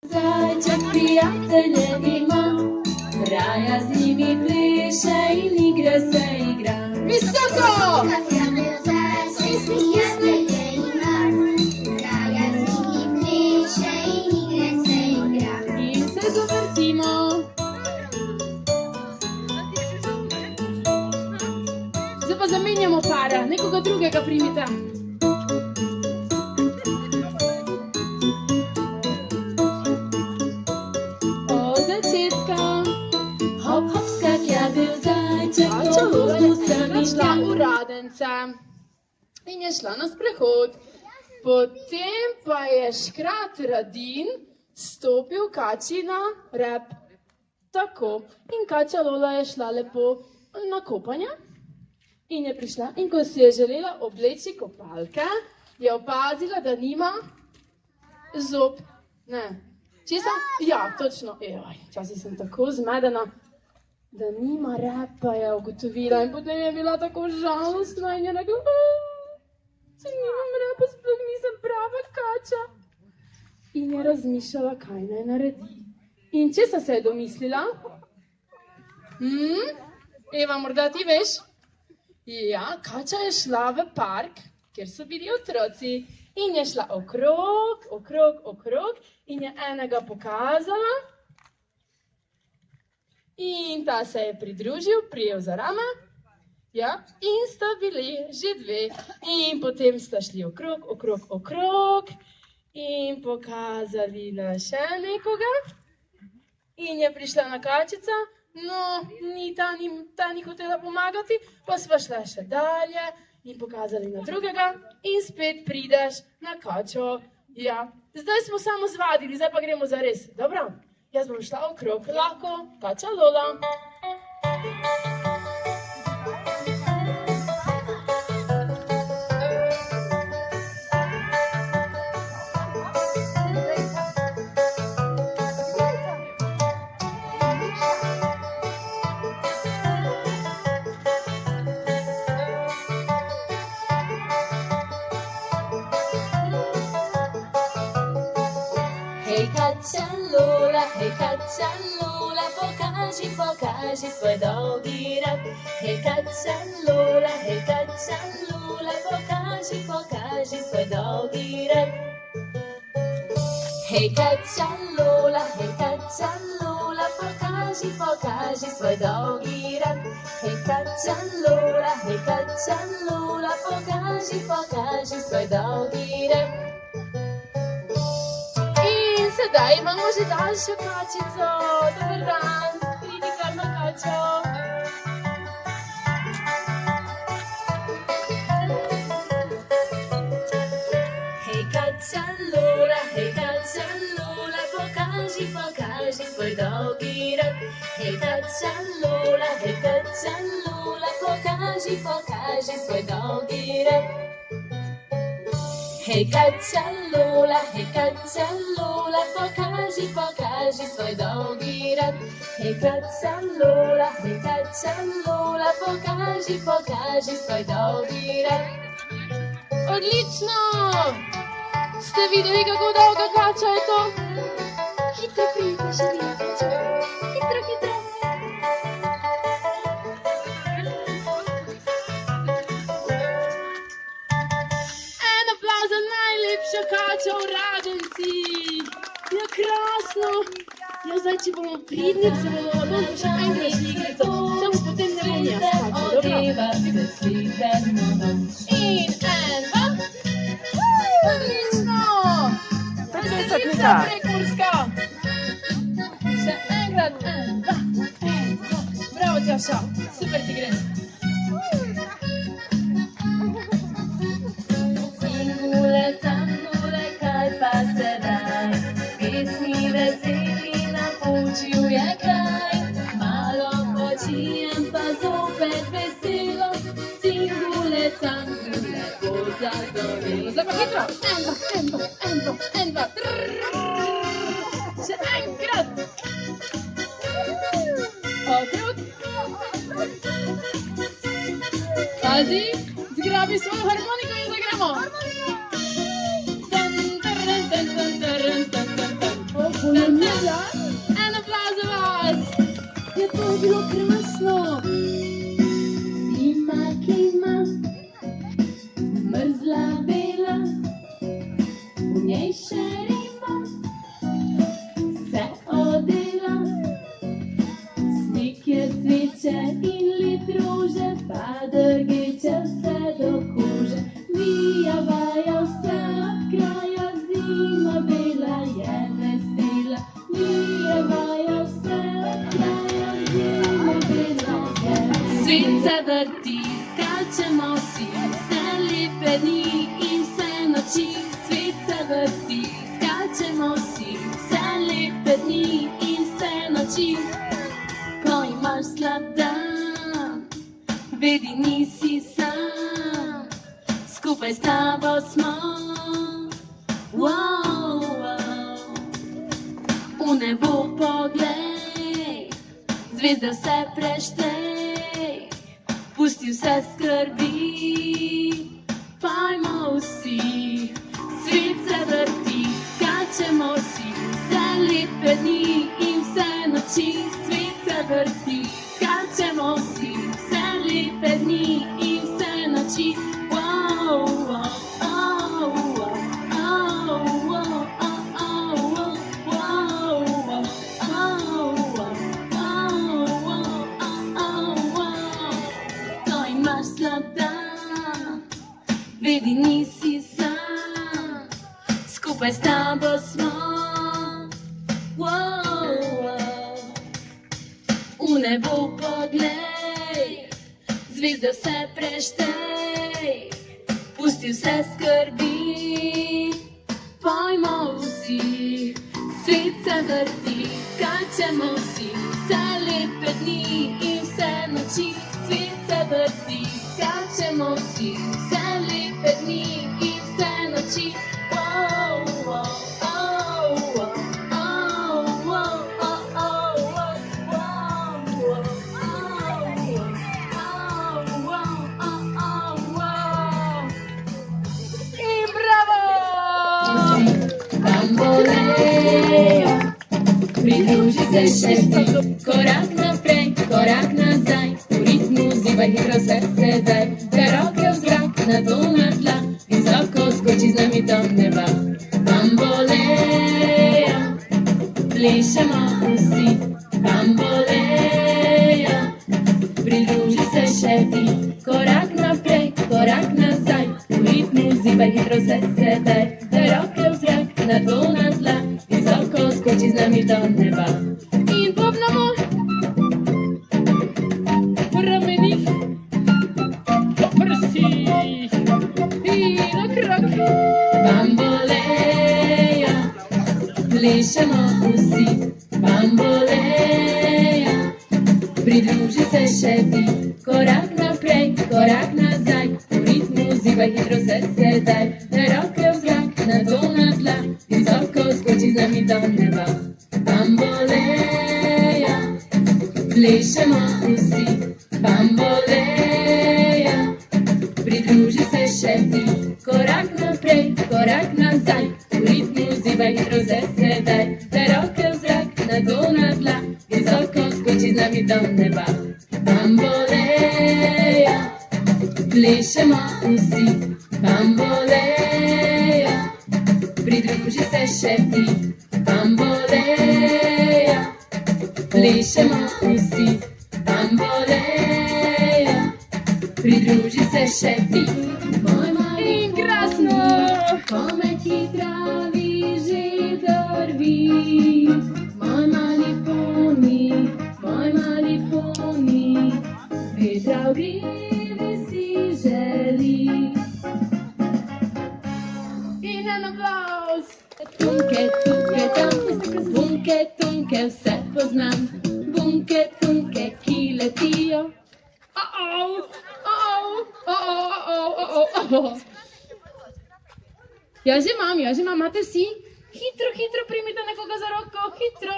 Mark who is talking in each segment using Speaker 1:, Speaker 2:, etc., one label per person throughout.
Speaker 1: Zajček prijatelje ima, raja z njimi pleše in igre se igra. Visoko! In se zavrtimo. Zdaj pa zamenjamo para, nekoga drugega primite. Od začetka, hop, hop, skakja bil zajček, pogosto sem šla v radence in je šla na sprehod. Potem pa je škrat Radin stopil kači na rep. Tako. In kača Lola je šla lepo na kopanje in je prišla. In ko si je želela obleči kopalke, je opazila, da nima zob. Ne. Česa? Ja, točno. Včasih sem tako zmedena, da nima repa, je ugotovila. In potem je bila tako žalostna in je rekla, če nimam repa, sploh nisem prava kača. In je razmišljala, kaj naj naredi. In česa se je domislila? Eva, morda ti veš? Ja, kača je šla v park, kjer so bili otroci. In je šla okrog, okrog, okrog in je enega pokazala. In ta se je pridružil, prijel za rame. Ja, in sta bili že dve. In potem sta šli okrog, okrog, okrog in pokazali na še nekoga. In je prišla na kačica, no, ta ni hotela pomagati, pa sva šla še dalje in pokazali na drugega in spet prideš na kačo. Ja, zdaj smo samo zvadili, zdaj pa gremo zares. Dobro, jaz bom šla okrog, lahko, kača Lola. Hej kača Lola, pokaži svoj dolgi rep. Hej kača Lola, pokaži svoj dolgi rep. Hej kača Lola, pokaži svoj dolgi rep. Hej kača Lola, pokaži svoj dolgi rep. Sedaj imamo že daljšo kačico. Dober dan, pridi kar na kačo. Hej kača Lola, pokaži svoj dolgi rep. Hej kača Lola, pokaži svoj dolgi rep. Hej kača Lola, pokaži svoj dolgi rep. Hej kača Lola, pokaži svoj dolgi rep. Odlično! Ste videli, kako dolga kača je to? Hitro pridite, še vi kača. Hitro, hitro. Kača v radencih. Ja, krasno. Ja, zdaj, če bomo pridni, se bomo lahko še enkrat šli igrico. Samo potem ne bom jaz kača, dobro? In en, dva. Odlično. Veselica prekmurska. Še enkrat, en, dva. Bravo, Tjaša. Super ti gre. Zdaj pa hitro. En, dva. Še enkrat. Okrog. Pazi, zgrabi svojo harmoniko in zagramo. Tan, taran, tan, tan, taran, tan, tan, tan. En applaus za vas!
Speaker 2: Ja, to je bilo krasno. Zima, ki ima mrzla bela, v njej še rima, se odela. Sneg je cveče in led rože, pa drgeče vse do kože. Vijavajo vse od kraja, zima bela je vesela. Vijavajo vse od kraja, zima bela je vesela.
Speaker 1: Svet se vrti, skačemo si, vse lepe dni in vse noči. Svet se vrti, skačemo si, vse lepe dni in vse noči. Ko imaš slab dan, vedi nisi sam, skupaj s tabo smo. Wow, wow. V nebo poglej, zvezde vse preštej, pusti vse skrbi, pojmo vsi. Svet se vrti, skačemo si, vse lepe dni in vse noči. Svet se vrti, skačemo si, vse lepe dni in vse noči. Wow, wow, oh, wow, oh, wow, oh, oh, wow, wow, wow, oh, wow, oh, wow, oh, wow. Ko imaš slab dan, vedi nisi sam, skupaj s tabo smo. Wow, wow. V nebo poglej, zvezde vse preštej, pusti vse skrbi, pojmo vsi. Svet se vrti, skačemo si, vse lepe dni in vse noči. Svet se vrti, skačemo si, vse lepe dni in vse noči. Wow, wow, oh, wow, oh, wow, oh, oh, wow, wow, wow, oh, wow, oh, wow. I brawo!
Speaker 2: Bambolejo, pridruži se še ti, korak naprej, korak nazaj, v ritmu zibaj hitro se sedaj, te roke v zrak, nato na tla, visoko skoči z nami do neba. Bambolejo, plešemo vsi, bambolejo, pridruži se še ti, korak naprej, korak nazaj, v ritmu zibaj hitro se sedaj, te roke v zrak, nato na tla, visoko skoči z nami do neba.
Speaker 1: In popnemo po ramenih, po prsih in okrog.
Speaker 2: Bambolejo, plešemo vsi, bambolejo, pridruži se še ti, korak naprej, korak nazaj, v ritmu zibaj hitro se sedaj, te roke v zrak, nato na tla, visoko skoči z nami do neba. Bambolejo, plešemo vsi, bambolejo, pridruži se še ti, korak naprej, korak nazaj, v ritmu zibaj hitro se sedaj, te roke v zrak, nato na tla, visoko skoči z nami do neba. Bambolejo, plešemo vsi, bambolejo, pridruži se še ti, bambolejo, plešemo vsi, bambolejo, pridruži se še ti. Moj mali
Speaker 1: In krasno!
Speaker 2: kome hitravi že drvi, moj mali poni, vetra v grivi si želi.
Speaker 1: In en applaus!
Speaker 2: Tunke, tunke, tam, bunke, tunke, vse poznam, bunke, tunke, ki letijo.
Speaker 1: Ja že imam, imate vsi? Hitro primite nekoga za roko, hitro.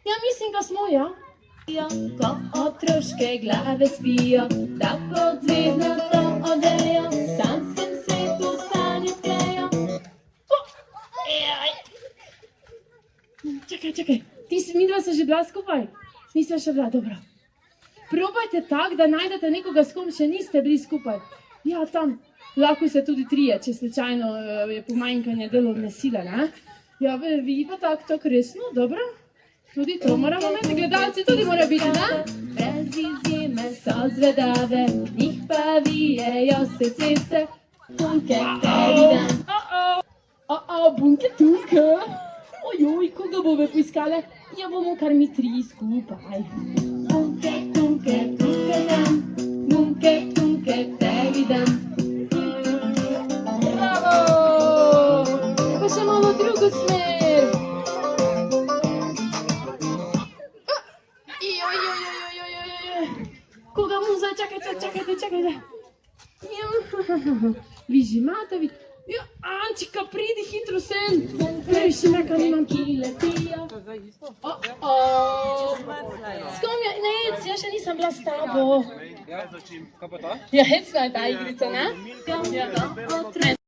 Speaker 1: Ja mislim, da smo, ja.
Speaker 2: Ko otroške glave spijo, da pod zvezdnato odejo, v sanjskem svetu sanje plejo.
Speaker 1: Čakaj, midva sta že bila skupaj? Nista še bila, dobro. Probajte tako, da najdete nekoga, s kom še niste bili skupaj. Ja, tam, lahko ste tudi trije, če slučajno je pomanjkanje delovne sile, ne? Ja, vi pa tako resno, dobro? Tudi to moramo imeti, gledalci tudi mora biti, ne?
Speaker 2: Brez izjeme so zvedave, njih pa vijejo se ceste, punke tebi dan.
Speaker 1: Bunke tunke. Ojoj, koga bove poiskale? Ja, bomo kar mi tri skupaj.
Speaker 2: Punke, tunke, tunke dan, bunke, tunke tebi dan.
Speaker 1: Bravo! Pa še malo drugo smer. Koga muza? Čakajte. Vi že imate, vi... Ja, Ančika, pridi hitro sem. Še nekaj nimam.
Speaker 2: Ki letijo.
Speaker 1: S kom je? Ne, jaz še nisem bila s tabo.
Speaker 3: Ja, začim. Kaj pa to?
Speaker 1: Ja, hecna je ta igrica, ne?
Speaker 2: Kam je to otrok?